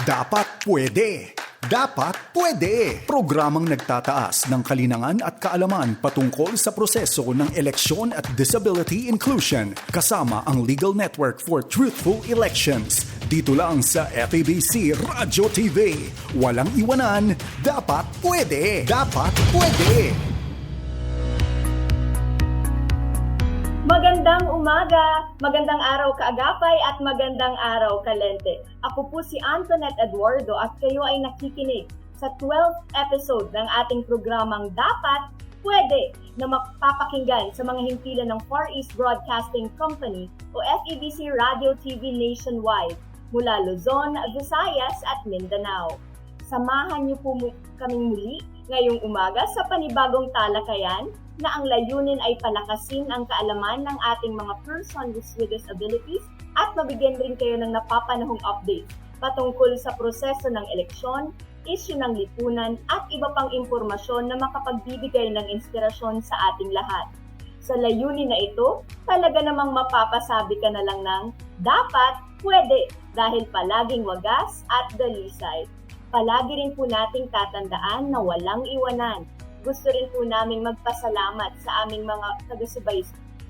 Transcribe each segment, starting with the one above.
Dapat pwede. Dapat pwede. Programang nagtataas ng kalinangan at kaalaman patungkol sa proseso ng eleksyon at disability inclusion kasama ang Legal Network for Truthful Elections. Dito lang sa FEBC Radio TV. Walang iwanan. Dapat pwede. Dapat pwede. Magandang umaga, magandang araw kaagapay at magandang araw kalente. Ako po si Antoinette Eduardo at kayo ay nakikinig sa 12th episode ng ating programang Dapat Pwede na mapapakinggan sa mga himpilan ng Far East Broadcasting Company o FEBC Radio TV nationwide mula Luzon, Visayas at Mindanao. Samahan niyo po kaming muli ngayong umaga sa panibagong talakayan na ang layunin ay palakasin ang kaalaman ng ating mga persons with disabilities at mabigyan rin kayo ng napapanahong update patungkol sa proseso ng eleksyon, issue ng lipunan at iba pang impormasyon na makapagbibigay ng inspirasyon sa ating lahat. Sa layunin na ito, talaga namang mapapasabi ka na lang ng dapat pwede dahil palaging wagas at dalisay. Palagi rin po nating tatandaan na walang iwanan. Gusto rin po naming magpasalamat sa aming mga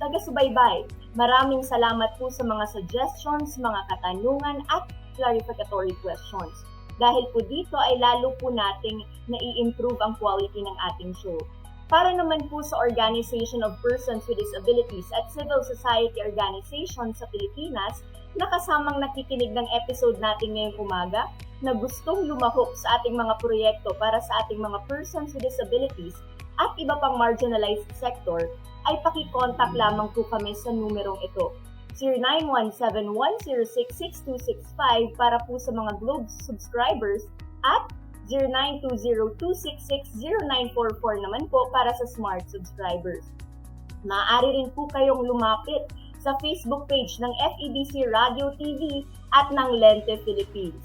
taga-subaybay. Maraming salamat po sa mga suggestions, mga katanungan at clarificatory questions. Dahil po dito ay lalo po nating nai-improve ang quality ng ating show. Para naman po sa Organization of Persons with Disabilities at Civil Society Organizations sa Pilipinas, na kasamang nakikinig ng episode natin ngayong umaga, na gustong lumahok sa ating mga proyekto para sa ating mga persons with disabilities at iba pang marginalized sector, ay paki-contact lamang po kami sa numerong ito. 0917-106-6265 para po sa mga Globe subscribers at 0920-266-0944 naman po para sa Smart subscribers. Maaari rin po kayong lumapit sa Facebook page ng FEBC Radio TV at ng Lente Philippines.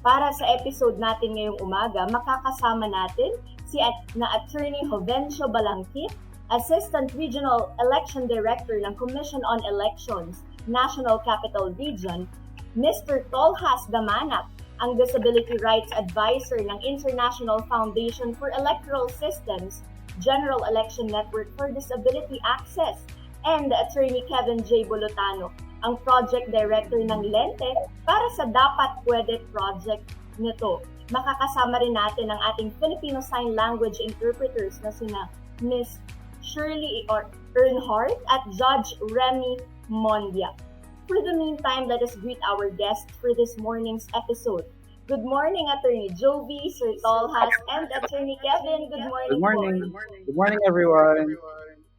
Para sa episode natin ngayong umaga, makakasama natin si Attorney Jovencio Balangkit, Assistant Regional Election Director ng Commission on Elections, National Capital Region, Mr. Tolhas Damanak, ang Disability Rights Advisor ng International Foundation for Electoral Systems, General Election Network for Disability Access, and Attorney Kevin J. Bolotano, ang Project Director ng Lente para sa Dapat Pwede project nito. Makakasama rin natin ang ating Filipino Sign Language interpreters na sina Ms. Shirley Earnhardt at Judge Remy Mondia. For the meantime, let us greet our guests for this morning's episode. Good morning, Attorney Jovi, Sir Tolhas, and Attorney Kevin. Good morning. Good morning. Good morning, everyone.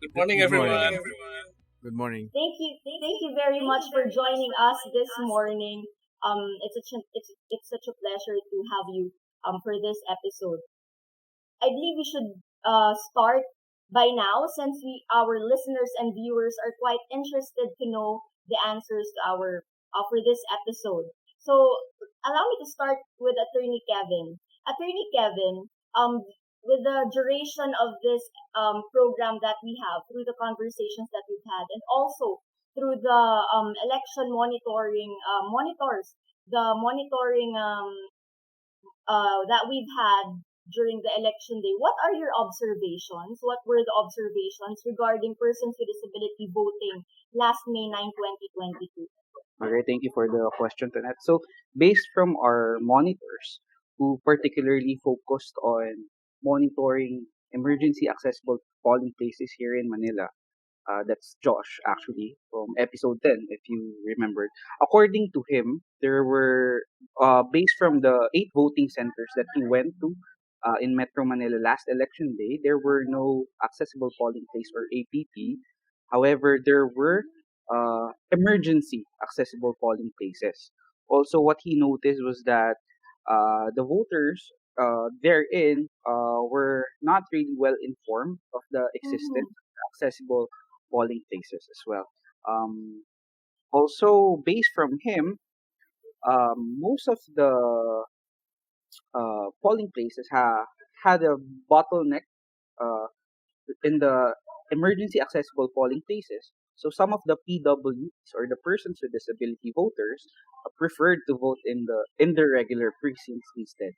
Good morning, everyone. Good morning. Thank you very much for joining us this morning. It's such a pleasure to have you for this episode. I believe we should start by now since our listeners and viewers are quite interested to know the answers to our for this episode. So allow me to start with Attorney Kevin. Attorney Kevin, with the duration of this program that we have, through the conversations that we've had, and also through the election monitoring that we've had during the election day, what are your observations? What were the observations regarding persons with disability voting last May 9, 2022? Okay, thank you for the question, Tonette. So, based from our monitors who particularly focused on monitoring emergency accessible polling places here in Manila, that's Josh actually from episode 10, if you remembered. According to him, there were, based from the 8 voting centers that he went to in Metro Manila last election day, there were no accessible polling place or APP. However, there were emergency accessible polling places. Also, what he noticed was that the voters therein were not really well informed of the existence of accessible polling places as well. Also, based from him, most of the polling places had a bottleneck in the emergency accessible polling places. So some of the PWDs, or the persons with disability voters, preferred to vote in the regular precincts instead.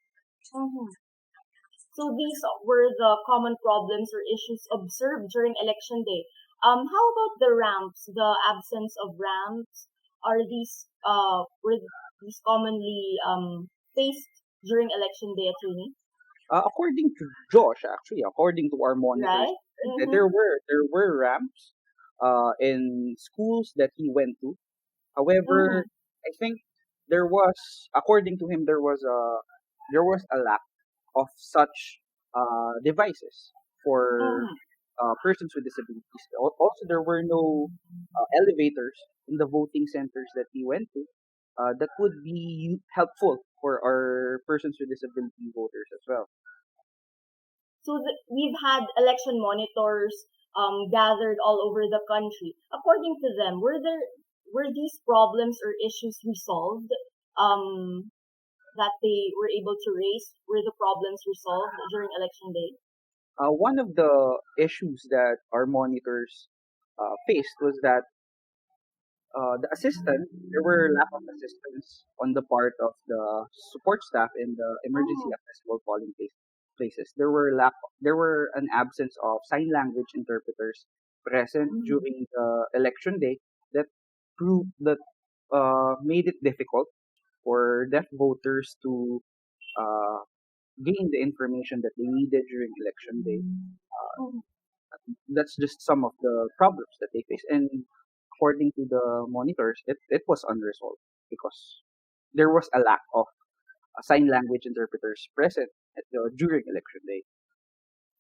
Mhm. So these were the common problems or issues observed during election day. How about the ramps? The absence of ramps, are these were these commonly faced during election day, attorney? According to Josh, actually, according to our monitors, Right? Mm-hmm. there were ramps in schools that he went to. Mm-hmm. However, I think according to him, there was a lack of such devices for Mm-hmm. persons with disabilities. Also, there were no elevators in the voting centers that he went to that would be helpful for our persons with disability voters as well. So we've had election monitors gathered all over the country. According to them, were these problems or issues resolved um, that they were able to raise? Were the problems resolved during election day? One of the issues that our monitors faced was that there were lack of assistance on the part of the support staff in the emergency Oh. accessible polling places. There were an absence of sign language interpreters present Mm-hmm. during the election day that made it difficult for deaf voters to uh, gain the information that they needed during election day. Mm-hmm. That's just some of the problems that they face. And according to the monitors, it was unresolved because there was a lack of sign language interpreters present during election day.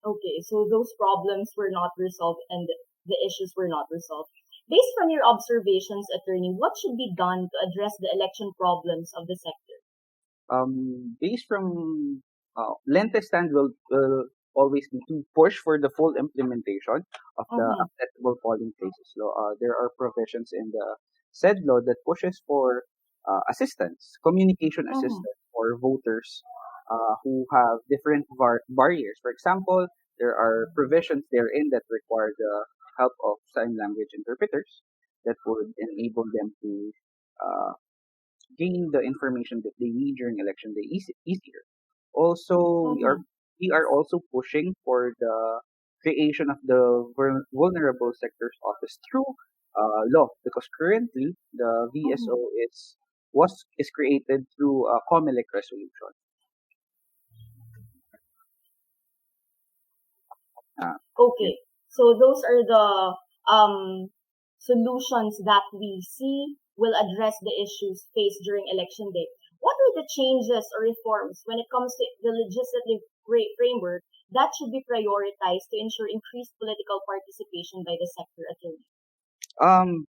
Okay, so those problems were not resolved and the issues were not resolved. Based from your observations, attorney, what should be done to address the election problems of the sector? Based from Lente stand will always be to push for the full implementation of the Mm-hmm. accessible polling places law. There are provisions in the said law that pushes for communication Mm-hmm. assistance for voters who have different barriers. For example, there are provisions therein that require the help of sign language interpreters that would enable them to uh, gain the information that they need during election day easier. Also, we are Mm-hmm. we are also pushing for the creation of the vulnerable sectors office through law, because currently the Mm-hmm. VSO is created through a COMELEC resolution. Yeah. Okay, so those are the solutions that we see will address the issues faced during election day. What are the changes or reforms when it comes to the legislative framework that should be prioritized to ensure increased political participation by the sector, attorney? Um,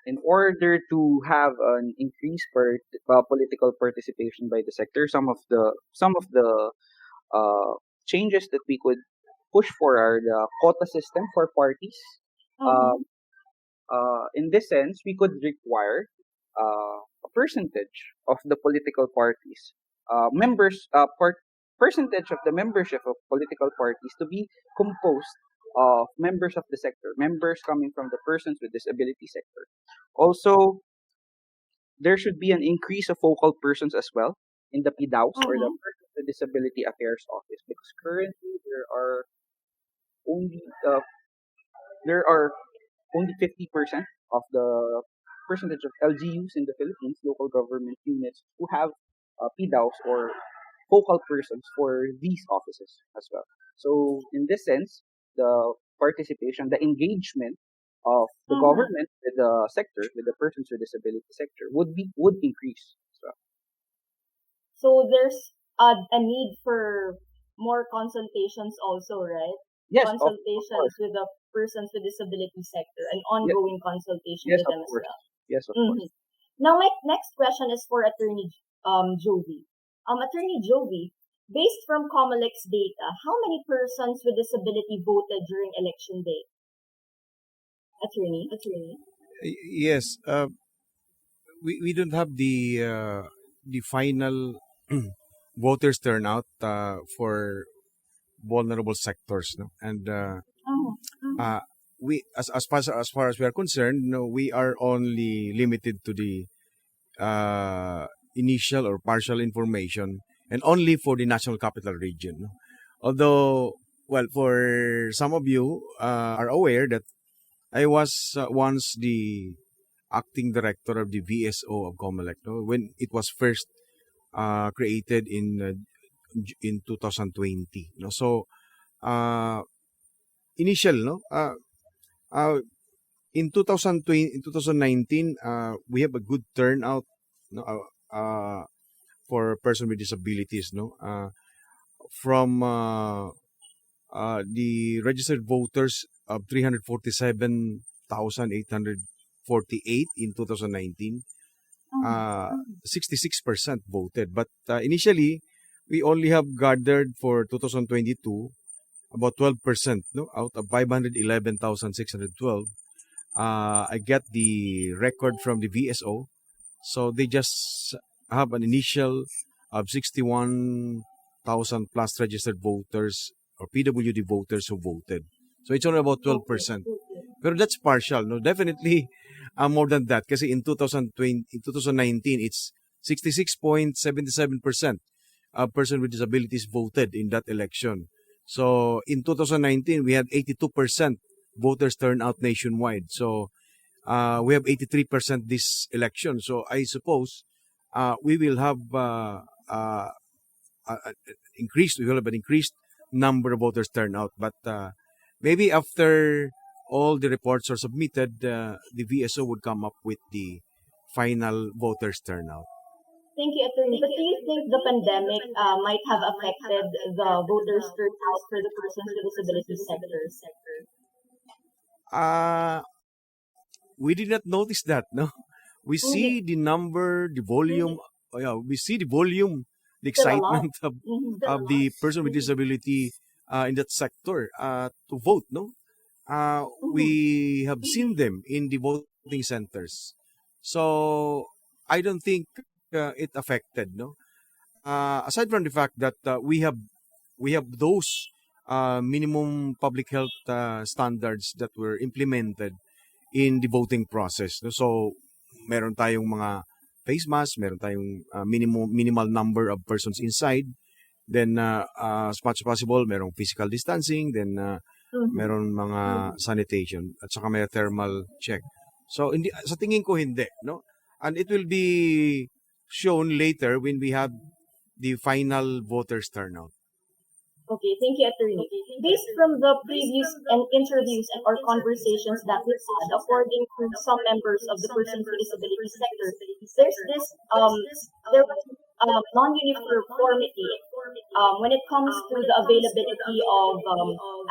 in order to have an increased political participation by the sector, some of the uh, changes that we could push for are the quota system for parties. Mm-hmm. Um, in this sense, we could require a percentage of the political parties, percentage of the membership of political parties to be composed of members of the sector, members coming from the persons with disability sector. Also, there should be an increase of focal persons as well in the PDAOs, or the Mm-hmm. Persons with Disability Affairs Office, because currently only uh, there are only 50% of the percentage of LGUs in the Philippines, local government units, who have PDAOs, or focal persons for these offices as well. So in this sense, the participation, the engagement of the Mm-hmm. government with the sector, with the persons with disability sector, would increase as well. So there's a need for more consultations also, right? Yes, of Consultations course. with the persons with disability sector and Yes, ongoing consultation yes, with of them as course. well. Yes, of course. Hmm. Now, my next question is for Attorney Jovi. Attorney Jovi, based from Comelec's data, how many persons with disability voted during election day? Attorney. Yes, we don't have the final voters turnout for vulnerable sectors, no? And Oh. uh, we as far as we are concerned, no, we are only limited to the initial or partial information, and only for the National Capital Region. No? Although, well, for some of you are aware that I was once the acting director of the VSO of Comelec, no, when it was first created in 2020. No? So, initial, no? In 2020, in 2019, we have a good turnout, no, for person with disabilities, no, from the registered voters of 347,848 in 2019. 66% voted, but initially we only have gathered for 2022 about 12%, no, out of 511,612. I get the record from the VSO. So they just have an initial of 61,000 plus registered voters or PWD voters who voted. So it's only about 12%. Pero that's partial. No, definitely more than that. Kasi in 2019, it's 66.77% of persons with disabilities voted in that election. So in 2019, we had 82% voters turnout nationwide. So we have 83% this election. So I suppose we will have increased. We will have an increased number of voters turnout. But maybe after all the reports are submitted, the VSO would come up with the final voters turnout. Thank you, Attorney. But do you think the pandemic might have affected the voters' turnout for the persons with disabilities sector? We did not notice that. No, we see the number, the volume. We see the volume, the excitement of the person with disability in that sector to vote. No, we have seen them in the voting centers. So I don't think it affected. No, aside from the fact that we have those minimum public health standards that were implemented in the voting process. No? So meron tayong mga face mask, meron tayong minimal number of persons inside. Then as much as possible, merong physical distancing, then meron mga sanitation at saka may thermal check. So sa tingin ko hindi, no? And it will be shown later when we have the final voters turnout. Okay, thank you, Attorney. Based from the previous interviews or conversations that we've had, according to some members of the persons with disabilities sector, there's this there was non-uniformity when it comes to the availability of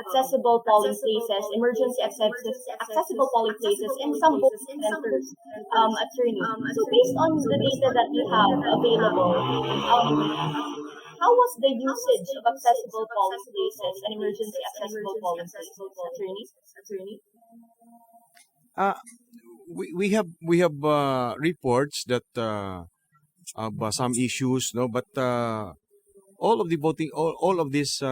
accessible polling places, emergency accessible polling places in some voting centers, Attorney. So based on the data that you have available, how was the usage of accessible polling places and emergency accessible polling places, Attorney? We have reports that of some issues, no, but all of the voting, all of these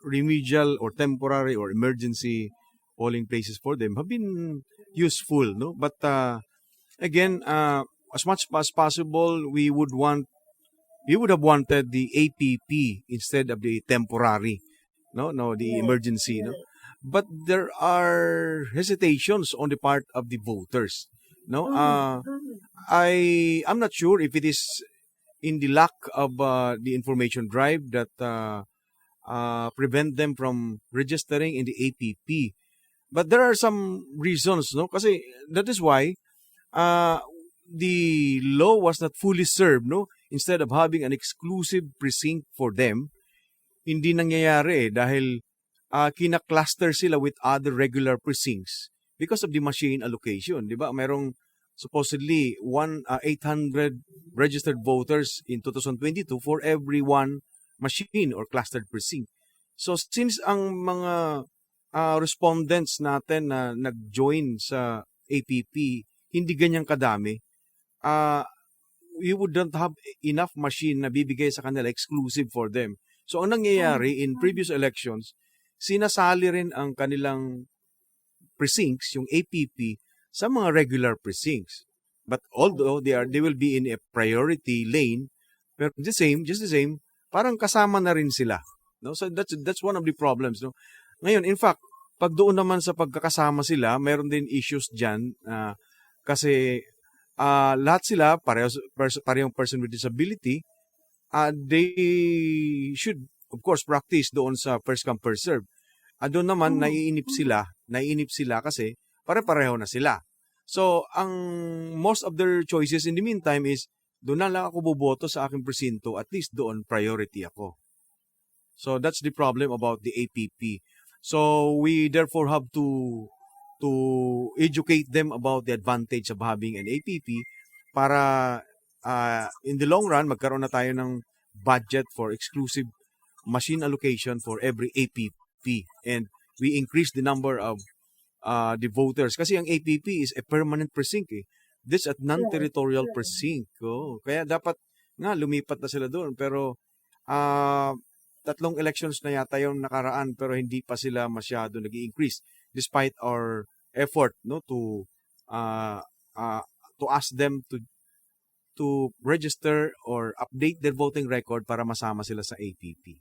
remedial or temporary or emergency polling places for them have been useful, no. But again, as much as possible, we would have wanted the APP instead of the temporary, no, the emergency, no. But there are hesitations on the part of the voters, no. I'm not sure if it is in the lack of the information drive that prevent them from registering in the APP. But there are some reasons, no, kasi that is why the law was not fully served, no. Instead of having an exclusive precinct for them, hindi nangyayari dahil kina-cluster sila with other regular precincts because of the machine allocation, di ba? Merong supposedly 800 registered voters in 2022 for every one machine or clustered precinct. So since ang mga respondents natin na nag-join sa APP hindi ganyang kadami, we wouldn't have enough machine na bibigay sa kanila exclusive for them. So ang nangyayari in previous elections, sinasali rin ang kanilang precincts, yung APP, sa mga regular precincts. But although they will be in a priority lane, pero just the same, parang kasama na rin sila. No? So that's one of the problems. No? Ngayon, in fact, pag doon naman sa pagkakasama sila, meron din issues dyan kasi lahat sila, parehong person with disability, they should, of course, practice doon sa first come, first serve. Doon naman, naiinip sila kasi pare-pareho na sila. So, ang most of their choices in the meantime is, doon na lang ako boboto sa aking presinto, at least doon priority ako. So, that's the problem about the APP. So, we therefore have to educate them about the advantage of having an APP para in the long run, magkaroon na tayo ng budget for exclusive machine allocation for every APP. And we increase the number of the voters. Kasi ang APP is a permanent precinct eh. This at non-territorial precinct. Kaya dapat nga lumipat na sila doon. Pero 3 elections na yata yung nakaraan pero hindi pa sila masyado nag-i-increase despite our effort to ask them to register or update their voting record para masama sila sa APP.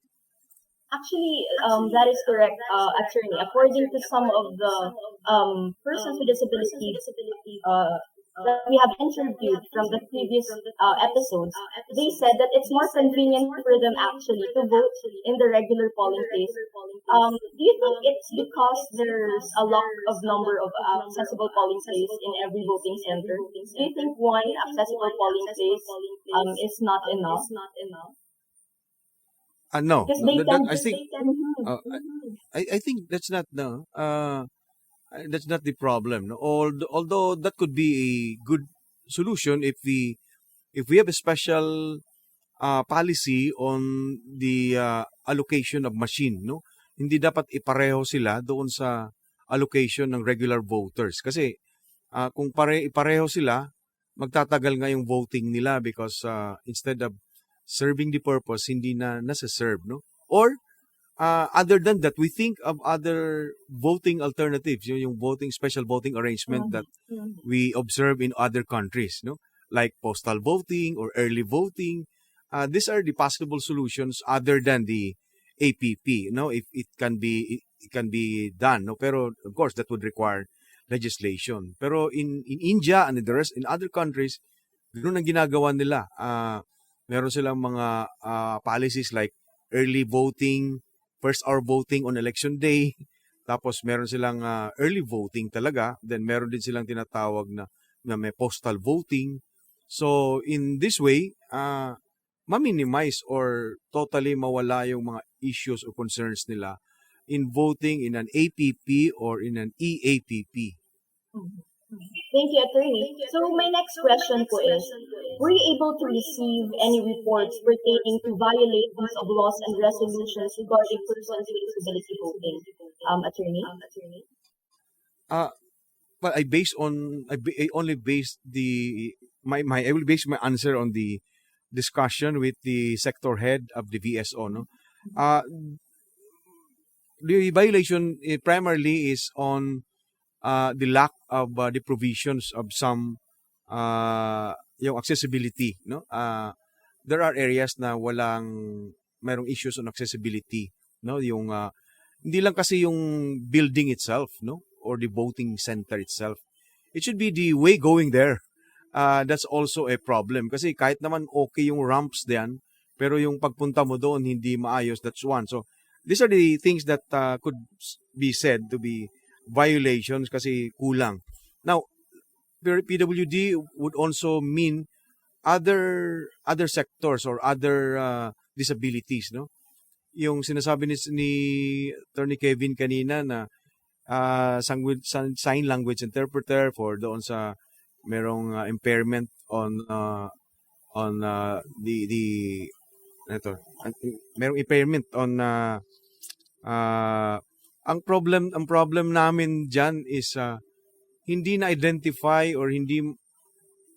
Actually, that is correct, attorney. According to some of the persons with disabilities that we have interviewed from the previous episodes, they said that it's more convenient for them actually to vote in the regular polling place. Do you think it's because there's a lack of number of accessible polling places in every voting center? Do you think one accessible polling place is not enough? No, I think that's not the problem. No? Although that could be a good solution if we have a special policy on the allocation of machine. No, hindi dapat ipareho sila doon sa allocation ng regular voters. Kasi kung ipareho sila, magtatagal nga yung voting nila because instead of serving the purpose, hindi na nasa-serve, no? Or, other than that, we think of other voting alternatives, yung special voting arrangement that we observe in other countries, no? Like postal voting or early voting. These are the possible solutions other than the APP, no? If it can be done, no? Pero, of course, that would require legislation. Pero in India and in other countries, ganoon ang ginagawa nila. Meron silang mga policies like early voting, first hour voting on election day. Tapos meron silang early voting talaga. Then meron din silang tinatawag na may postal voting. So in this way, ma-minimize or totally mawala yung mga issues or concerns nila in voting in an APP or in an EAPP. Thank you, attorney. So my next question po is, were you able to receive any reports pertaining to violations of laws and resolutions regarding persons with disability voting, attorney? Well, I only based I will base my answer on the discussion with the sector head of the VSO. No, the violation primarily is on the lack of the provisions of some yung accessibility, no? There are areas na mayroong issues on accessibility, no? Yung hindi lang kasi yung building itself, no? Or the voting center itself. It should be the way going there. That's also a problem kasi kahit naman okay yung ramps diyan, pero yung pagpunta mo doon hindi maayos, that's one. So these are the things that could be said to be violations kasi kulang. Now, PWDe would also mean other sectors or other disabilities, no? Yung sinasabi ni Attorney Kevin kanina na sign language interpreter for doon sa merong impairment on merong impairment on ang problem namin diyan is hindi na-identify or hindi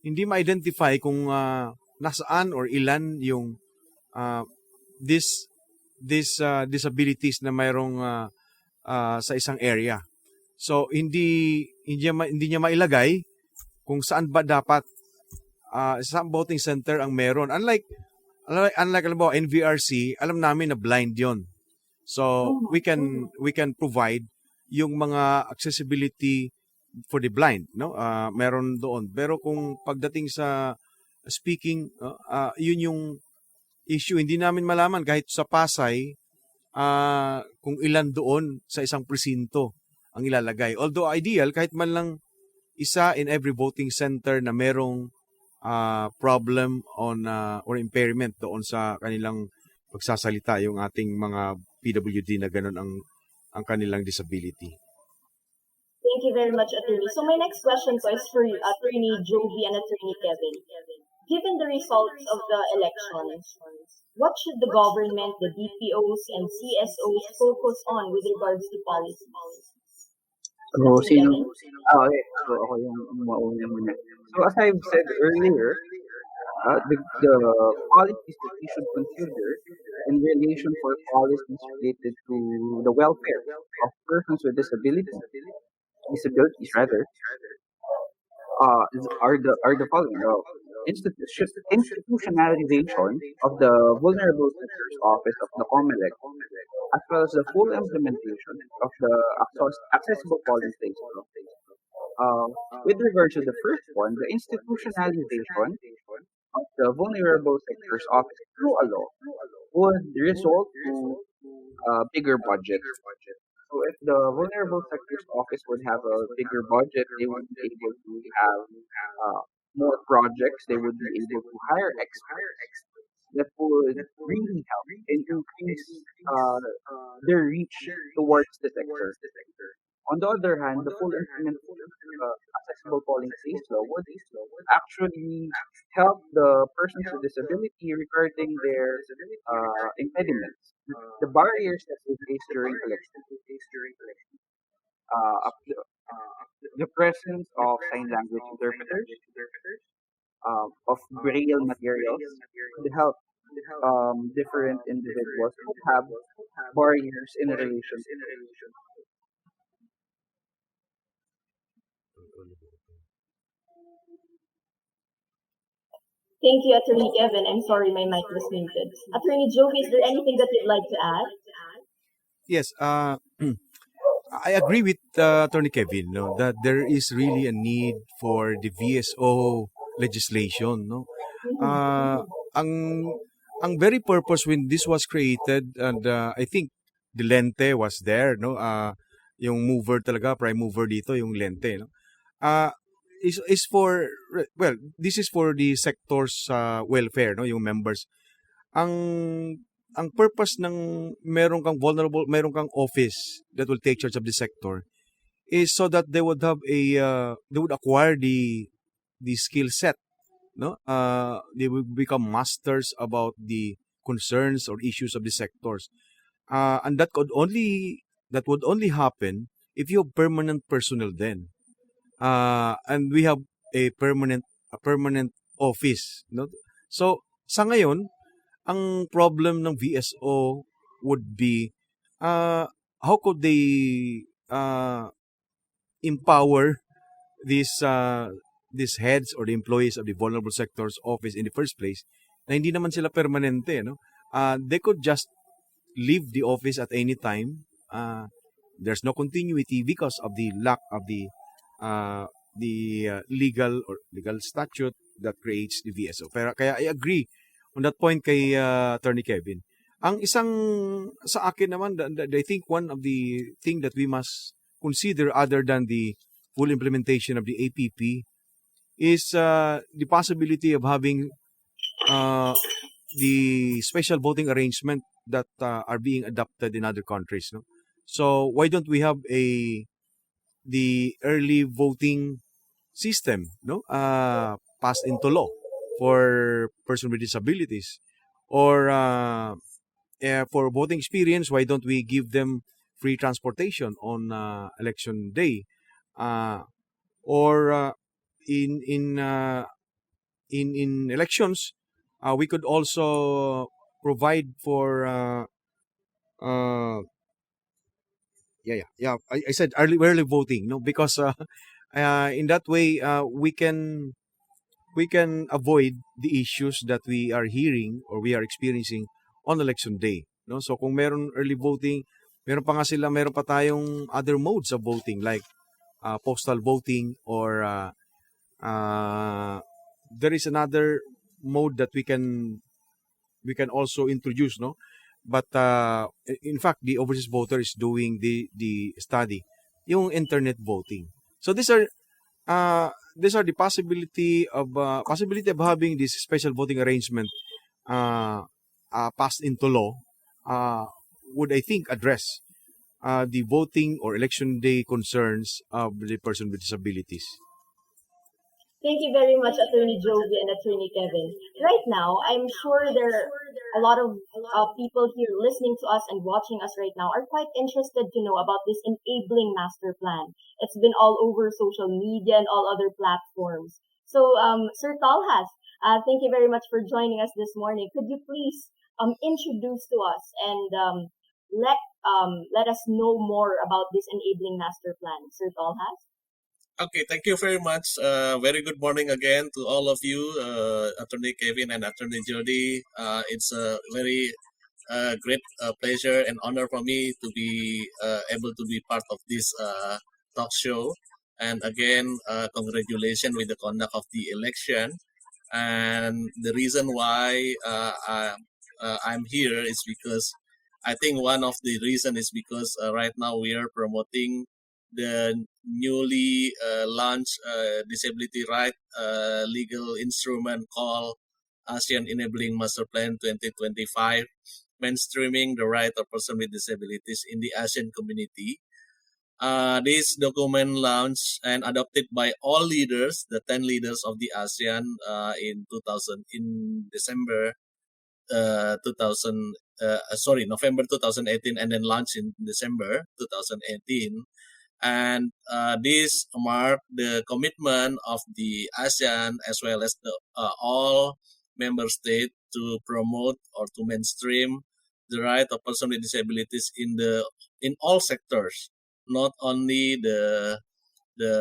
ma-identify kung nasaan or ilan yung disabilities na mayroong sa isang area. So hindi niya mailagay kung saan ba dapat saan voting center ang meron. Unlike alam mo, NVRC, alam namin na blind 'yon. So we can provide yung mga accessibility for the blind, no? Meron doon. Pero kung pagdating sa speaking, yun yung issue. Hindi namin malaman kahit sa Pasay kung ilan doon sa isang presinto ang ilalagay. Although ideal, kahit man lang isa in every voting center na merong problem on or impairment doon sa kanilang pagsasalita, yung ating mga PWD na ganun ang kanilang disability. Thank you very much, Attorney. So my next question po is for Attorney Jovi and Attorney Kevin. Given the results of the elections, what should the government, the Dpos, and CSOs focus on with regards to policies? So, okay. So, ako yung mauna muna. So, as I've said earlier, the policies that we should consider in relation for policies related to the welfare of persons with disabilities rather, are the following: institutionalization of the Vulnerable Sectors Office of the COMELEC, as well as the full implementation of the accessible polling place law. With regards to the first one, the institutionalization of the Vulnerable Sectors Office through a law would result to bigger budget. So if the Vulnerable Sectors Office would have a bigger budget, they would be able to have more projects. They would be able to hire experts that would really help and increase their reach towards the sector. On the other hand, the full implementation of the accessible polling place law would actually help the persons with disability regarding their impediments, the barriers that they face during elections. Up to, the presence of sign language interpreters, of braille materials to help different individuals who have barriers in relation. Thank you, Attorney Kevin. I'm sorry my mic was muted. Attorney Jovi, is there anything that you'd like to add? Yes, I agree with Attorney Kevin, no, that there is really a need for the VSO legislation, no. Ang very purpose when this was created, and I think the Lente was there, no. Yung mover talaga, prime mover dito, yung Lente, no. Is for, well, this is for the sector's welfare, no, yung members. Ang purpose ng meron kang office that will take charge of the sector is so that they would have they would acquire the skill set, no. They will become masters about the concerns or issues of the sectors, and that would only happen if you have permanent personnel then, and we have a permanent office, no. So sa ngayon, ang problem ng VSO would be how could they empower these heads or the employees of the vulnerable sectors office in the first place, na hindi naman sila permanente, no. They could just leave the office at any time. There's no continuity because of the lack of the legal statute that creates the VSO. Pero kaya I agree on that point kay Attorney Kevin. Ang isang sa akin naman, I think one of the thing that we must consider other than the full implementation of the APP is the possibility of having the special voting arrangement that are being adopted in other countries, no. So why don't we have the early voting system, no, passed into law for persons with disabilities, or for voting experience, why don't we give them free transportation on election day, or in elections, we could also provide for I said early voting, no, because in that way we can avoid the issues that we are hearing or we are experiencing on election day, no. So kung meron early voting, meron pa tayong other modes of voting like postal voting or uh, there is another mode that we can also introduce, no. But in fact, the overseas voter is doing the study, yung internet voting. So these are the possibility of having this special voting arrangement passed into law would, I think, address the voting or election day concerns of the person with disabilities. Thank you very much, Attorney Jovi and Attorney Kevin. Right now, I'm sure there are a lot of people here listening to us and watching us right now are quite interested to know about this enabling master plan. It's been all over social media and all other platforms. So, Sir Talhas, thank you very much for joining us this morning. Could you please introduce to us and let us know more about this enabling master plan, Sir Talhas? Okay, thank you very much. Very good morning again to all of you, Attorney Kevin and Attorney Jody. It's a very great pleasure and honor for me to be able to be part of this talk show. And again, congratulations with the conduct of the election. And the reason why I'm here is because I think one of the reason is because right now we are promoting the newly launched disability right legal instrument called Asean Enabling Master Plan 2025, mainstreaming the right of persons with disabilities in the Asian community. This document launched and adopted by all leaders, the 10 leaders of the ASEAN in December 2000, November 2018, and then launched in December 2018. And this marked the commitment of the ASEAN as well as the all member states to promote or to mainstream the right of persons with disabilities in all sectors, not only the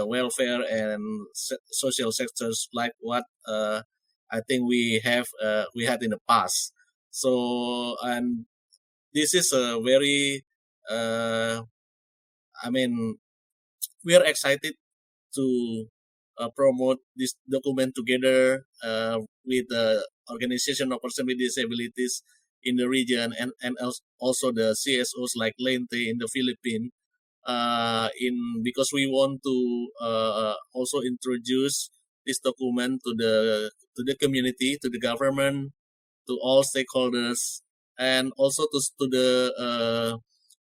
welfare and social sectors like what I think we had in the past. So, and this is a very we are excited to promote this document together with the Organization of Persons with Disabilities in the region and also the CSOs like Lente in the Philippines. Because we want to also introduce this document to the community, to the government, to all stakeholders, and also to the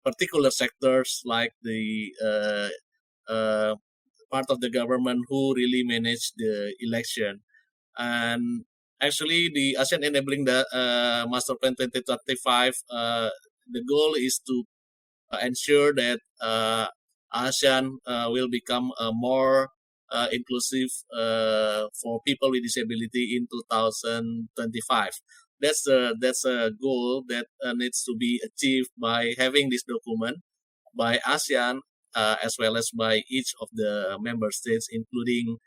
particular sectors like the part of the government who really manage the election. And actually, the ASEAN Enabling the Master Plan 2025, the goal is to ensure that ASEAN will become more inclusive for people with disability in 2025. That's a goal that needs to be achieved by having this document by ASEAN as well as by each of the member states, including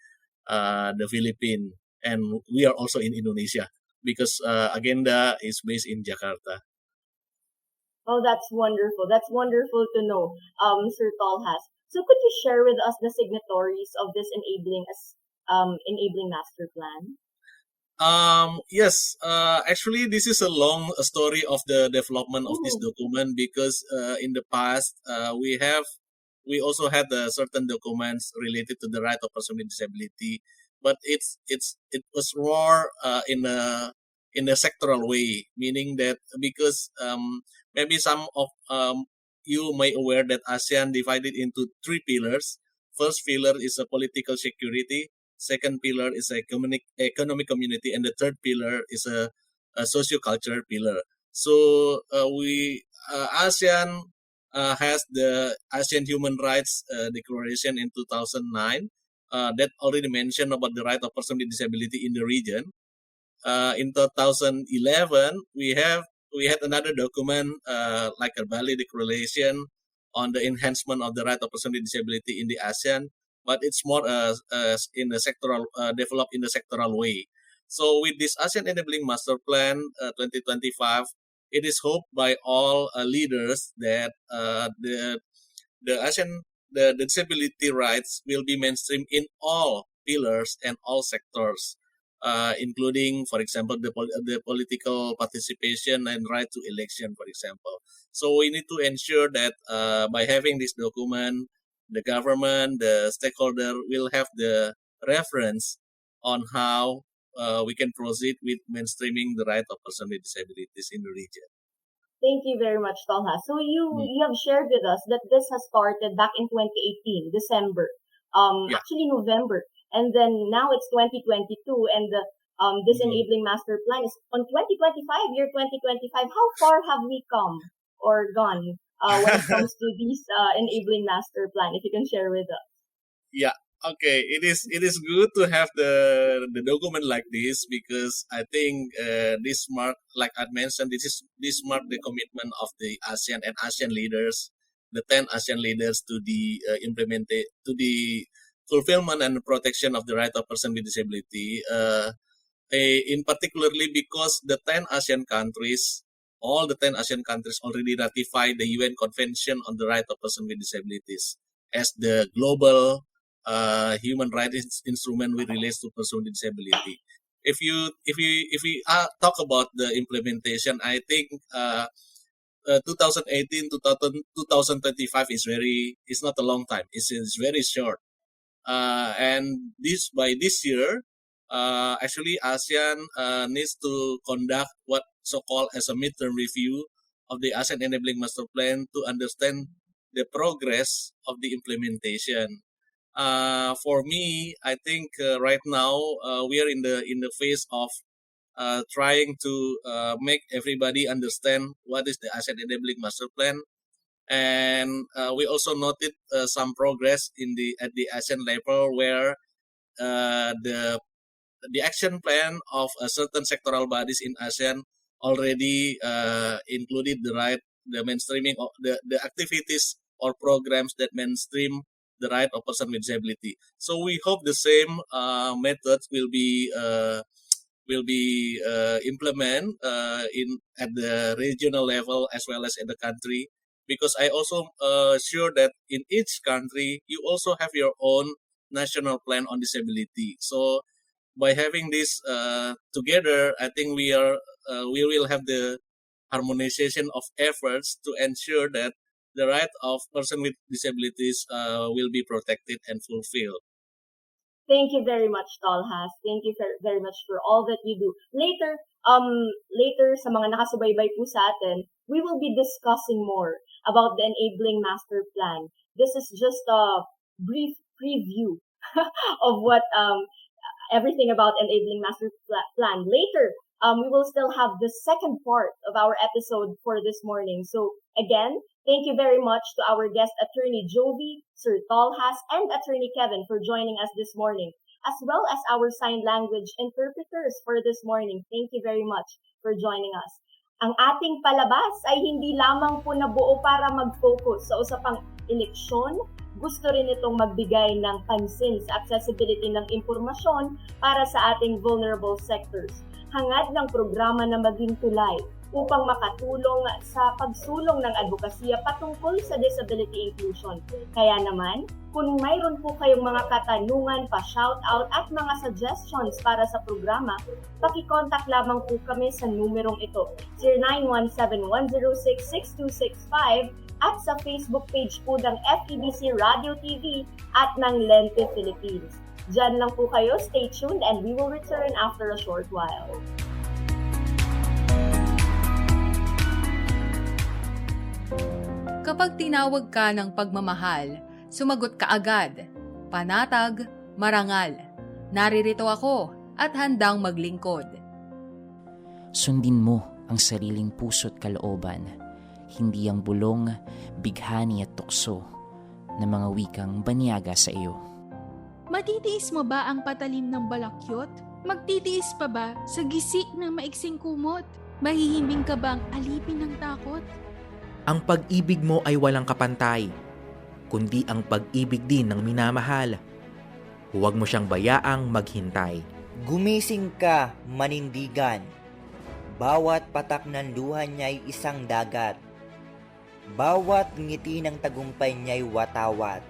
the Philippines, and we are also in Indonesia because Agenda is based in Jakarta. Oh, that's wonderful. That's wonderful to know, Sir Talhas. So could you share with us the signatories of this enabling master plan? Yes. Actually, this is a long story of the development of this document because in the past we also had certain documents related to the right of person with disability, but it was more in a sectoral way, meaning that because maybe some of you may aware that ASEAN divided into three pillars. First pillar is a political security. Second pillar is economic community, and the third pillar is a socio-cultural pillar. So ASEAN has the ASEAN Human Rights Declaration in 2009 that already mentioned about the right of person with disability in the region. In 2011, we had another document like a Bali Declaration on the enhancement of the right of person with disability in the ASEAN, but it's more in the sectoral developed in the sectoral way. So with this ASEAN Enabling Master Plan 2025, it is hoped by all leaders that the ASEAN the disability rights will be mainstream in all pillars and all sectors, including, for example, the political participation and right to election, for example. So we need to ensure that by having this document, the government, the stakeholder will have the reference on how we can proceed with mainstreaming the right of persons with disabilities in the region. Thank you very much, Talha. So you have shared with us that this has started back in 2018, December, actually November, and then now it's 2022, and this Enabling Master Plan is on 2025, year 2025. How far have we come or gone when it comes to this Enabling Master Plan? If you can share with us. Yeah. Okay, it is good to have the document like this, because I think this mark, like I mentioned, this mark the commitment of the ASEAN and ASEAN leaders, the 10 ASEAN leaders to the fulfillment and protection of the right of person with disability. In particularly because the 10 ASEAN countries, all the 10 ASEAN countries already ratified the UN Convention on the Right of Person with Disabilities as the global human rights instrument with relates to person with disability. If we talk about the implementation, I think 2018 to 2025 is not a long time. It's very short. And by this year, actually ASEAN needs to conduct what so-called as a midterm review of the ASEAN Enabling Master Plan to understand the progress of the implementation. For me, I think right now we are in the phase of trying to make everybody understand what is the ASEAN Enabling Master Plan, and we also noted some progress at the ASEAN level, where the action plan of certain sectoral bodies in ASEAN already included the mainstreaming of the activities or programs that mainstream the right of person with disability. So we hope the same methods will be implemented at the regional level as well as in the country, because I also sure that in each country you also have your own national plan on disability. So by having this together, I think we will have the harmonization of efforts to ensure that the right of person with disabilities will be protected and fulfilled. Thank you very much, Talhas. Thank you very much for all that you do. Later, sa mga nakasubaybay po sa atin, we will be discussing more about the Enabling Master Plan. This is just a brief preview of what everything about Enabling Master Plan. Later, we will still have the second part of our episode for this morning. So again, thank you very much to our guest, Attorney Jovi, Sir Talhas, and Attorney Kevin for joining us this morning, as well as our sign language interpreters for this morning. Thank you very much for joining us. Ang ating palabas ay hindi lamang po nabuo para mag-focus sa usapang eleksyon. Gusto rin itong magbigay ng pansin sa accessibility ng impormasyon para sa ating vulnerable sectors. Hangad ng programa na maging tulay upang makatulong sa pagsulong ng advokasya patungkol sa disability inclusion. Kaya naman, kung mayroon po kayong mga katanungan, pa-shoutout at mga suggestions para sa programa, paki-contact lamang po kami sa numerong ito, 0917-106-6265 at sa Facebook page po ng FEBC Radio TV at ng Lente Philippines. Diyan lang po kayo, stay tuned, and we will return after a short while. Kapag tinawag ka ng pagmamahal, sumagot ka agad. Panatag, marangal. Naririto ako at handang maglingkod. Sundin mo ang sariling puso't kalooban, hindi ang bulong, bighani at tukso ng mga wikang banyaga sa iyo. Matitiis mo ba ang patalim ng balakyot? Magtitiis pa ba sa gisik ng maiksing kumot? Mahihimbing ka bang alipin ng takot? Ang pag-ibig mo ay walang kapantay, kundi ang pag-ibig din ng minamahal. Huwag mo siyang bayaang maghintay. Gumising ka, manindigan. Bawat patak ng luha niya'y isang dagat. Bawat ngiti ng tagumpay niya'y watawat.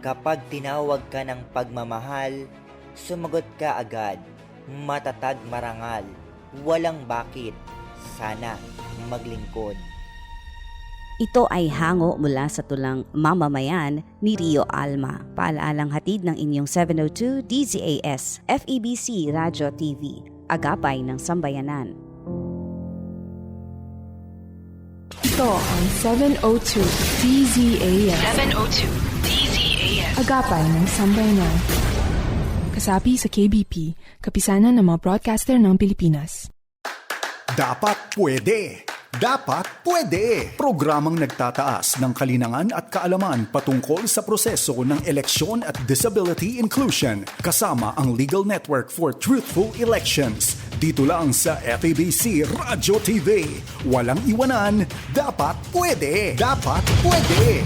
Kapag tinawag ka ng pagmamahal, sumagot ka agad. Matatag marangal, walang bakit. Sana maglingkod. Ito ay hango mula sa tulang Mamamayan ni Rio Alma. Paalaalang hatid ng inyong 702 DZAS FEBC Radio TV, agapay ng sambayanan. Ito ang 702 DZAS. 702 DZAS. Agapay ng sambayanan. Kasapi sa KBP, kapisanan ng mga broadcaster ng Pilipinas. Dapat pwede! Dapat pwede! Programang nagtataas ng kalinangan at kaalaman patungkol sa proseso ng eleksyon at disability inclusion kasama ang Legal Network for Truthful Elections. Dito lang sa FEBC Radio TV. Walang iwanan, dapat pwede! Dapat pwede!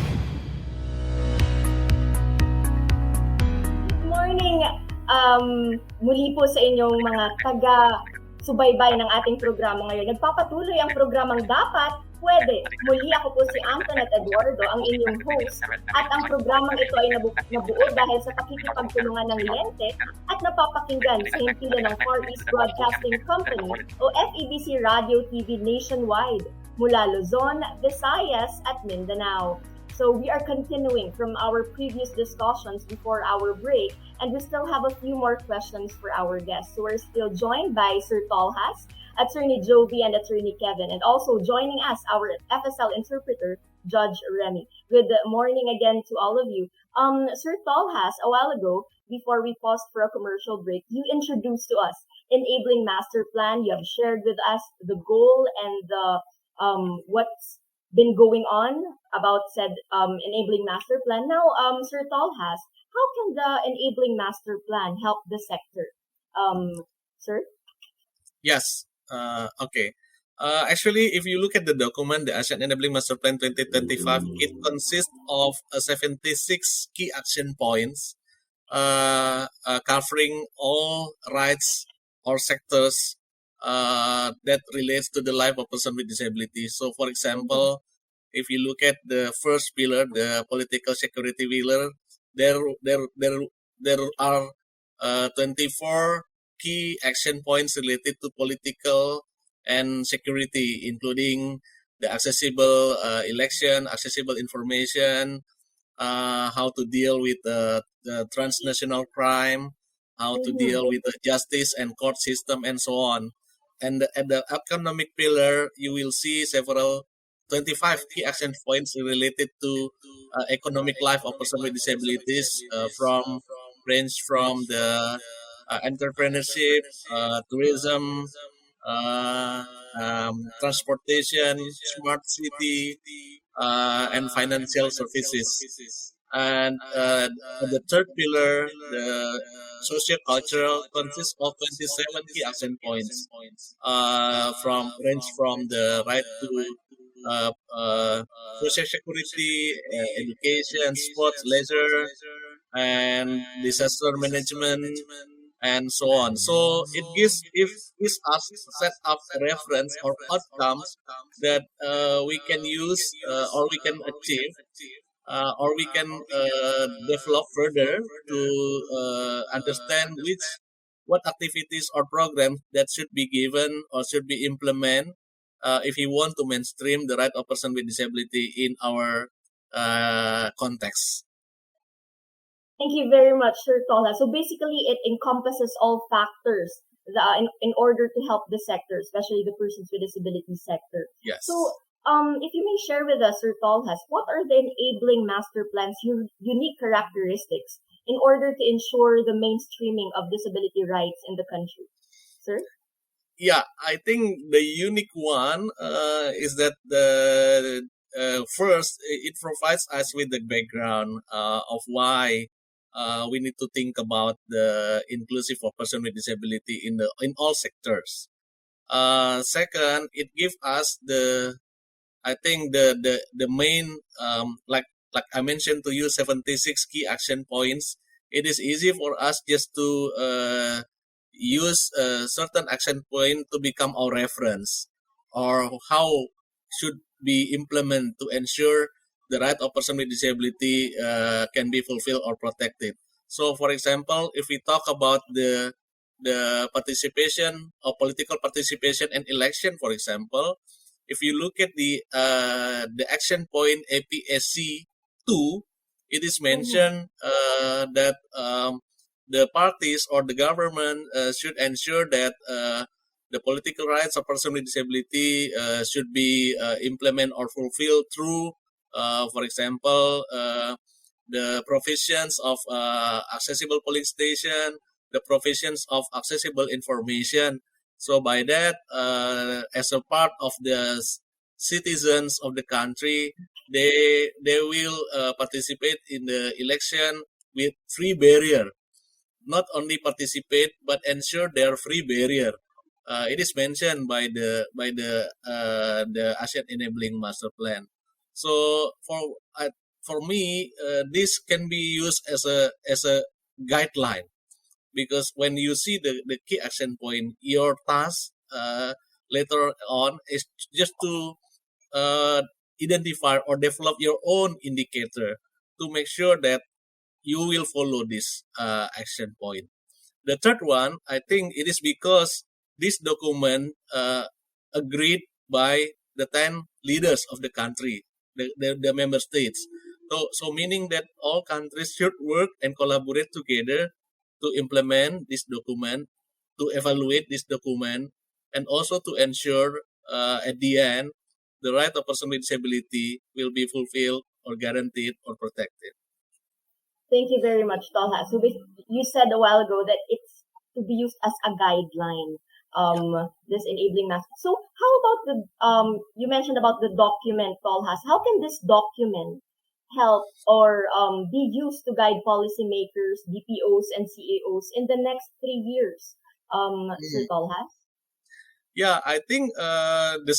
Good morning! Muli po sa inyong mga subaybay ng ating programa ngayon. Nagpapatuloy ang programang Dapat Pwede. Muli ako po si Antoinette Eduardo, ang inyong host. At ang programang ito ay nabuo dahil sa pakikipagtulungan ng Lente at napapakinggan sa himpilan ng Far East Broadcasting Company o FEBC Radio TV nationwide mula Luzon, Visayas at Mindanao. So we are continuing from our previous discussions before our break, and we still have a few more questions for our guests. So we're still joined by Sir Tolhas, Attorney Jovi, and Attorney Kevin, and also joining us, our FSL interpreter, Judge Remy. Good morning again to all of you. Sir Tolhas, a while ago, before we paused for a commercial break, you introduced to us Enabling Master Plan. You have shared with us the goal and the what's been going on about said Enabling Master Plan. Now, Sir Tolhas, how can the Enabling Master Plan help the sector? Sir? Yes. Okay. Actually, if you look at the document, the Asean Enabling Master Plan 2025, it consists of 76 key action points covering all rights or sectors that relates to the life of person with disability. So, for example, if you look at the first pillar, the political security pillar, there are 24 key action points related to political and security, including the accessible election, accessible information, how to deal with the transnational crime, how to deal with the justice and court system, and so on. And at the economic pillar, you will see several 25 key action points related to economic life of person with disabilities, range from the entrepreneurship, tourism, transportation, smart city, and financial services. And the third pillar, the socio-cultural, consists of 27 key action points, range from the right to social security, education, sports, leisure, and disaster management, and so on. So it gives us set up reference or outcomes that we can use or we can achieve or we can develop further to understand what activities or programs that should be given or should be implemented if we want to mainstream the right of person with disability in our context. Thank you very much, Sir Tola. So basically, it encompasses all factors in order to help the sector, especially the persons with disability sector. Yes. So, if you may share with us, Sir Tolhas, what are the enabling master plans' unique characteristics in order to ensure the mainstreaming of disability rights in the country? Sir? Yeah, I think the unique one is that the first, it provides us with the background of why we need to think about the inclusive of person with disability in all sectors. Second, it gives us the I think the main like I mentioned to you 76 key action points. It is easy for us just to use a certain action point to become our reference, or how should be implemented to ensure the right of person with disability can be fulfilled or protected. So, for example, if we talk about the participation or political participation in election, for example, if you look at the action point APSC 2, it is mentioned that the parties or the government should ensure that the political rights of person with disability should be implemented or fulfilled through, for example, the provisions of accessible polling station, the provisions of accessible information. So by that, as a part of the citizens of the country, they will participate in the election with free barrier. Not only participate but ensure their free barrier. It is mentioned by the Asean Enabling Master Plan. So for me, this can be used as a guideline, because when you see the key action point, your task later on is just to identify or develop your own indicator to make sure that you will follow this action point. The third one, I think it is because this document agreed by the 10 leaders of the country, the member states. So meaning that all countries should work and collaborate together to implement this document, to evaluate this document, and also to ensure at the end the right of person with disability will be fulfilled or guaranteed or protected. Thank you very much, Tolha. So you said a while ago that it's to be used as a guideline, this enabling master. So how about you mentioned about the document, Tolhas. How can this document help or be used to guide policymakers, DPOs, and CAOs in the next 3 years, Sir Tolhas? Yeah, I think the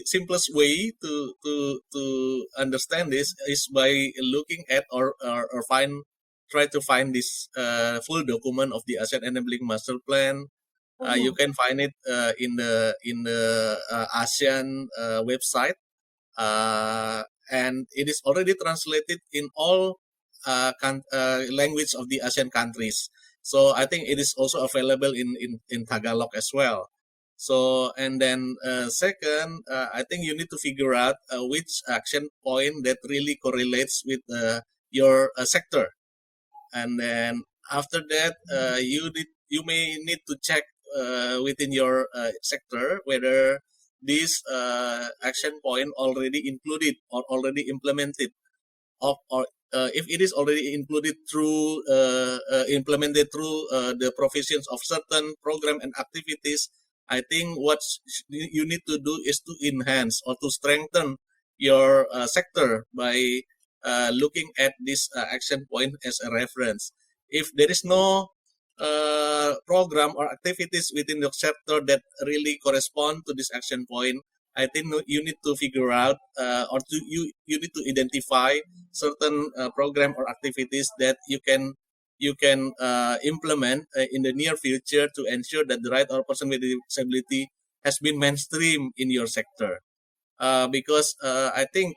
simplest way to understand this is by looking at or try to find this full document of the Asean Enabling Master Plan. You can find it in the ASEAN website, and it is already translated in all language of the ASEAN countries. So I think it is also available in Tagalog as well. So, and then second, I think you need to figure out which action point that really correlates with your sector. And then after that, you may need to check within your sector whether this action point already included or already implemented, or if it is already included through implemented through the provisions of certain program and activities. I think what you need to do is to enhance or to strengthen your sector by looking at this action point as a reference. If there is no program or activities within the sector that really correspond to this action point, I think you need to figure out you need to identify certain program or activities that you can implement in the near future to ensure that the right of person with disability has been mainstream in your sector. Because I think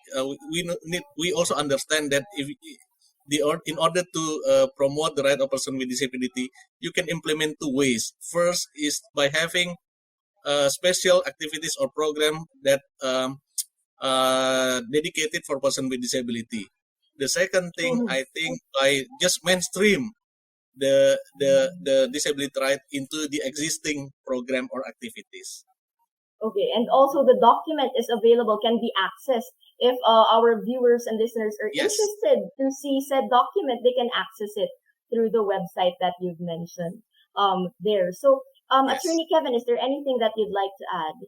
we also understand that in order to promote the right of person with disability, you can implement two ways. First is by having special activities or program that dedicated for person with disability. The second thing, I think, by just mainstream the disability right into the existing program or activities. Okay, and also the document is available, can be accessed. If our viewers and listeners are interested to see said document, they can access it through the website that you've mentioned there. So, Attorney Kevin, is there anything that you'd like to add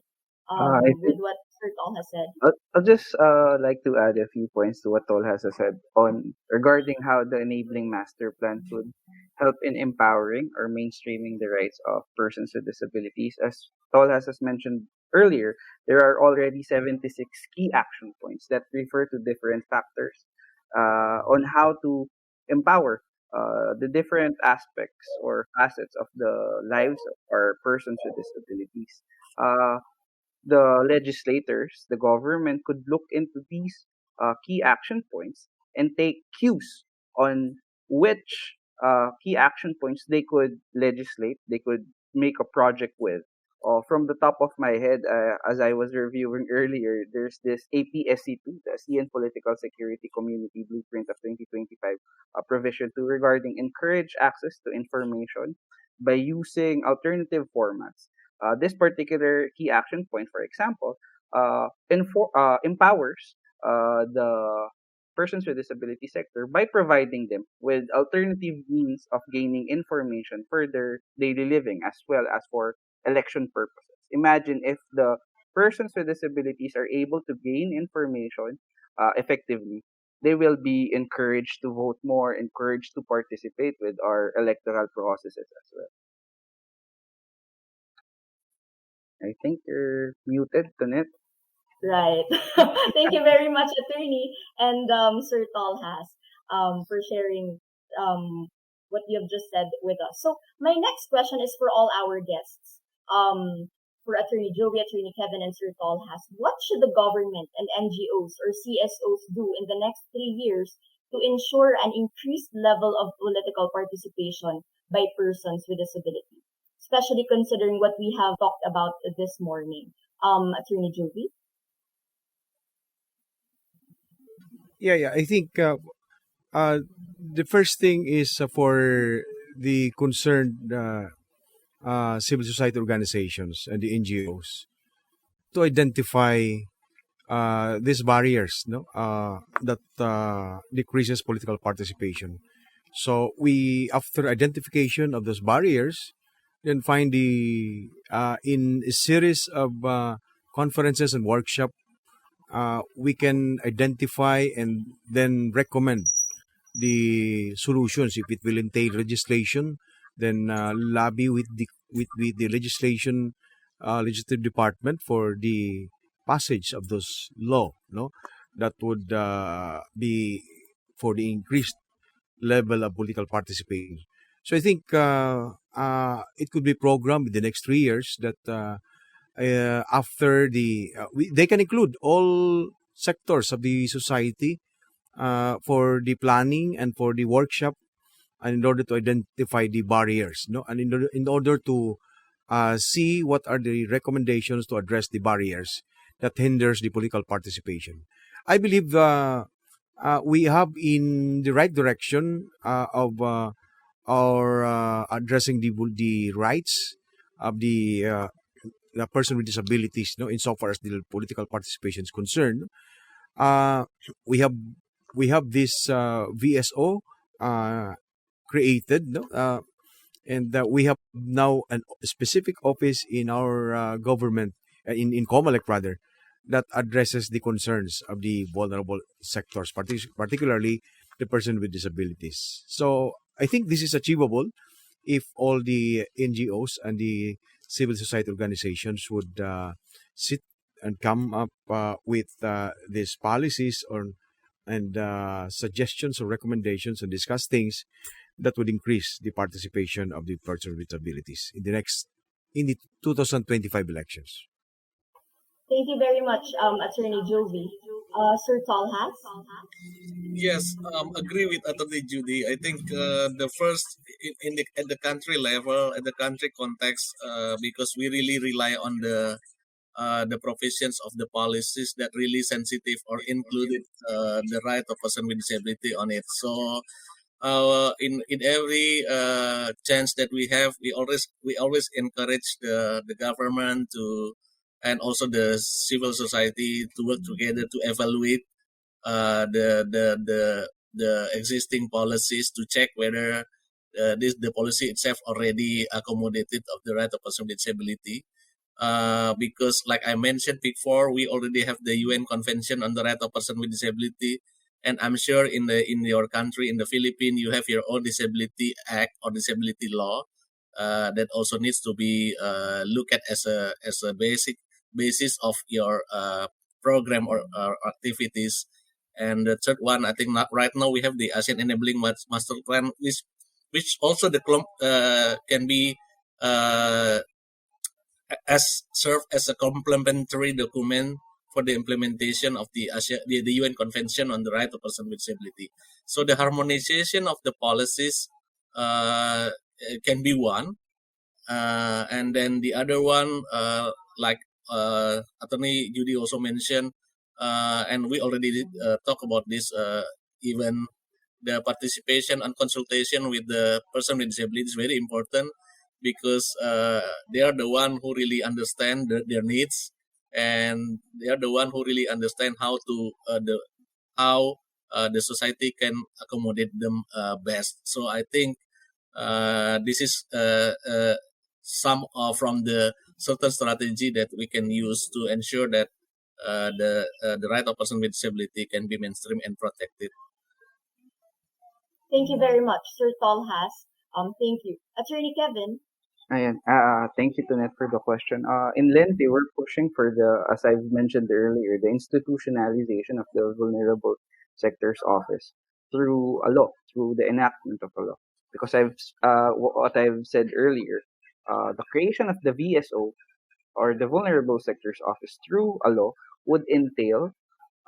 with what Sir Tol has said? I'll just like to add a few points to what Tol has said on regarding how the enabling master plan could help in empowering or mainstreaming the rights of persons with disabilities. As Tolhas has mentioned earlier, there are already 76 key action points that refer to different factors on how to empower the different aspects or facets of the lives of our persons with disabilities. Uh, the legislators, the government could look into these key action points and take cues on which key action points they could legislate, they could make a project with. From the top of my head, as I was reviewing earlier, there's this APSC2, the ASEAN Political Security Community Blueprint of 2025 provision 2 regarding encourage access to information by using alternative formats. This particular key action point, for example, empowers the persons with disability sector by providing them with alternative means of gaining information for their daily living as well as for election purposes. Imagine if the persons with disabilities are able to gain information effectively, they will be encouraged to vote more, encouraged to participate with our electoral processes as well. I think you're muted, Tonet. Right. Thank you very much, Attorney, and Sir Tolhas, for sharing what you have just said with us. So my next question is for all our guests. For Attorney Jovi, Attorney Kevin, and Sir Tolhas, what should the government and NGOs or CSOs do in the next 3 years to ensure an increased level of political participation by persons with disability, especially considering what we have talked about this morning? Attorney Jovi? Yeah. I think the first thing is for the concerned civil society organizations and the NGOs to identify these barriers, no, that decreases political participation. So we, after identification of those barriers, then find the in a series of conferences and workshop, we can identify and then recommend the solutions. If it will entail legislation, then lobby with the legislative department for the passage of those law, no, that would be for the increased level of political participation. So I think it could be programmed in the next 3 years that after they can include all sectors of the society for the planning and for the workshop, and in order to identify the barriers, no, and in order to see what are the recommendations to address the barriers that hinders the political participation. I believe we have in the right direction of our addressing the rights of the person with disabilities, no, insofar as the political participation is concerned. We have this VSO created, no, and we have now a specific office in our government, in COMELEC rather, that addresses the concerns of the vulnerable sectors, particularly the person with disabilities. So I think this is achievable if all the NGOs and the civil society organizations would sit and come up with these policies and suggestions or recommendations and discuss things that would increase the participation of the person with disabilities in the 2025 elections. Thank you very much, Attorney Jovi. Sir Tolhas? Yes, agree with Attorney Judy. I think the first at the country level, at the country context, because we really rely on the provisions of the policies that really sensitive or included the right of person with disability on it. So in every chance that we have, we always encourage the government to, and also the civil society, to work together to evaluate the existing policies, to check whether the policy itself already accommodated of the right of person with disability. Because like I mentioned before, we already have the UN Convention on the Right of Person with Disability, And I'm sure in your country, in the Philippines, you have your own disability act or disability law that also needs to be looked at as a basis of your program or activities. And the third one, I think right now we have the ASEAN Enabling Master Plan, which also can be serve as a complementary document for the implementation of the UN Convention on the Right of Persons with Disability. So the harmonization of the policies can be one, and then the other one, like Attorney Judy also mentioned, and we already talked about this, even the participation and consultation with the person with disability is very important, because they are the one who really understand their needs, and they are the one who really understand how the society can accommodate them best. So I think this is some from the certain strategy that we can use to ensure that the right of person with disability can be mainstream and protected. Thank you very much, Sir Tolhas. Thank you. Attorney Kevin. Ayan. Thank you, Tonet, for the question. In Lente, we're pushing for as I've mentioned earlier, the institutionalization of the Vulnerable Sectors Office through a law, through the enactment of a law. Because what I've said earlier, the creation of the VSO or the Vulnerable Sectors Office through a law would entail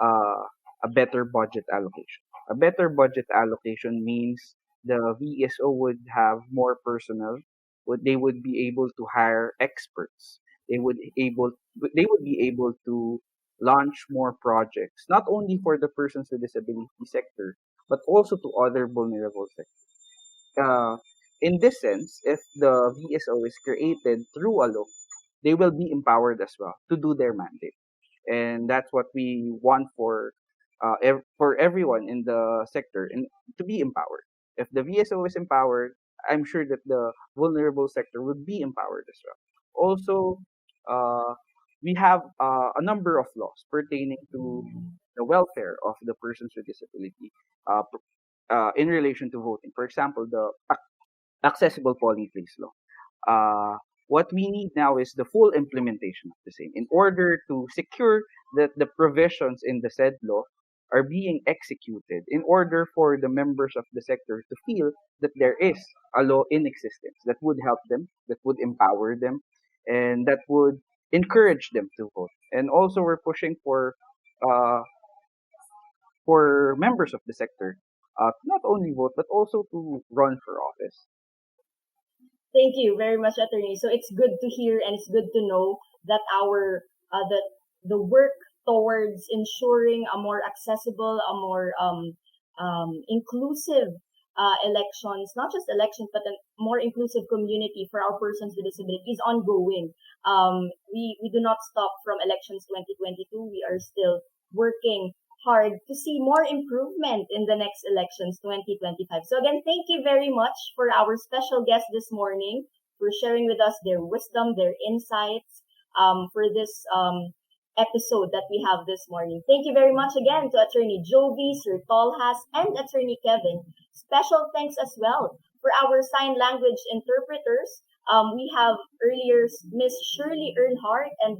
a better budget allocation. A better budget allocation means the VSO would have more personnel. They would be able to hire experts. They would be able to launch more projects, not only for the persons with disability sector, but also to other vulnerable sectors. In this sense, if the VSO is created through a law, they will be empowered as well to do their mandate, and that's what we want for everyone in the sector, and to be empowered. If the VSO is empowered, I'm sure that the vulnerable sector would be empowered as well. Also, we have a number of laws pertaining to the welfare of the persons with disability in relation to voting. For example, the accessible polling place law. What we need now is the full implementation of the same in order to secure that the provisions in the said law are being executed, in order for the members of the sector to feel that there is a law in existence that would help them, that would empower them, and that would encourage them to vote. And also, we're pushing for members of the sector not only vote but also to run for office. Thank you very much, Attorney. So it's good to hear and it's good to know that that the work towards ensuring a more accessible, a more inclusive elections, not just elections, but a more inclusive community for our persons with disabilities is ongoing. We do not stop from elections 2022. We are still working hard to see more improvement in the next elections 2025. So again, thank you very much for our special guests this morning for sharing with us their wisdom, their insights for this episode that we have this morning. Thank you very much again to Attorney Jovi, Sir Tolhas, and Attorney Kevin. Special thanks as well for our sign language interpreters. We have earlier Miss Shirley Earnhardt, and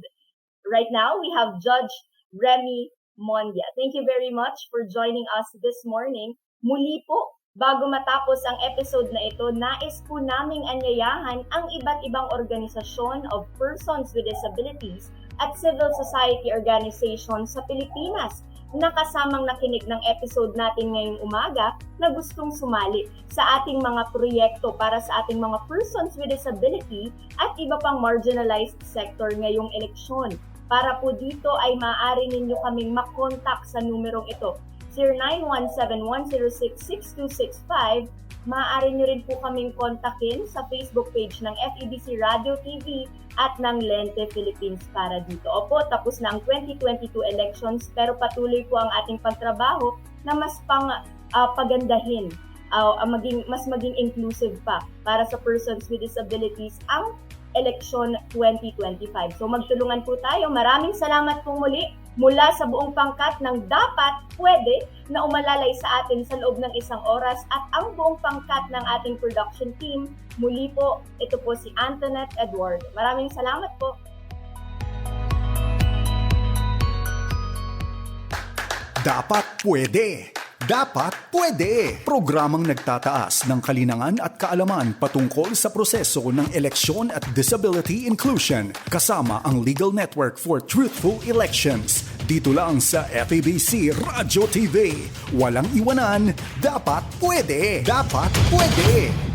right now we have Judge Remy Mondia. Thank you very much for joining us this morning. Muli po, bago matapos ang episode na ito, nais po naming anyayahan ang iba't ibang organisasyon of persons with disabilities at civil society organizations sa Pilipinas na kasamang nakinig ng episode natin ngayong umaga na gustong sumali sa ating mga proyekto para sa ating mga persons with disability at iba pang marginalized sector ngayong eleksyon. Para po dito ay maaari ninyo kaming makontak sa numerong ito, 0917-106-6265. Maaari nyo rin po kaming kontakin sa Facebook page ng FEBC Radio TV at ng Lente Philippines para dito. Opo, tapos na ang 2022 elections pero patuloy po ang ating pagtrabaho na mas pagandahin, mas maging inclusive pa para sa persons with disabilities ang election 2025. So magtulungan po tayo. Maraming salamat po muli Mula sa buong pangkat ng Dapat Pwede na umalalay sa atin sa loob ng 1 oras at ang buong pangkat ng ating production team, muli po, ito po si Antoinette Eduardo. Maraming salamat po. Dapat Pwede! Dapat Pwede! Programang nagtataas ng kalinangan at kaalaman patungkol sa proseso ng eleksyon at disability inclusion kasama ang Legal Network for Truthful Elections. Dito lang sa FEBC Radio TV. Walang iwanan, Dapat Pwede! Dapat Pwede!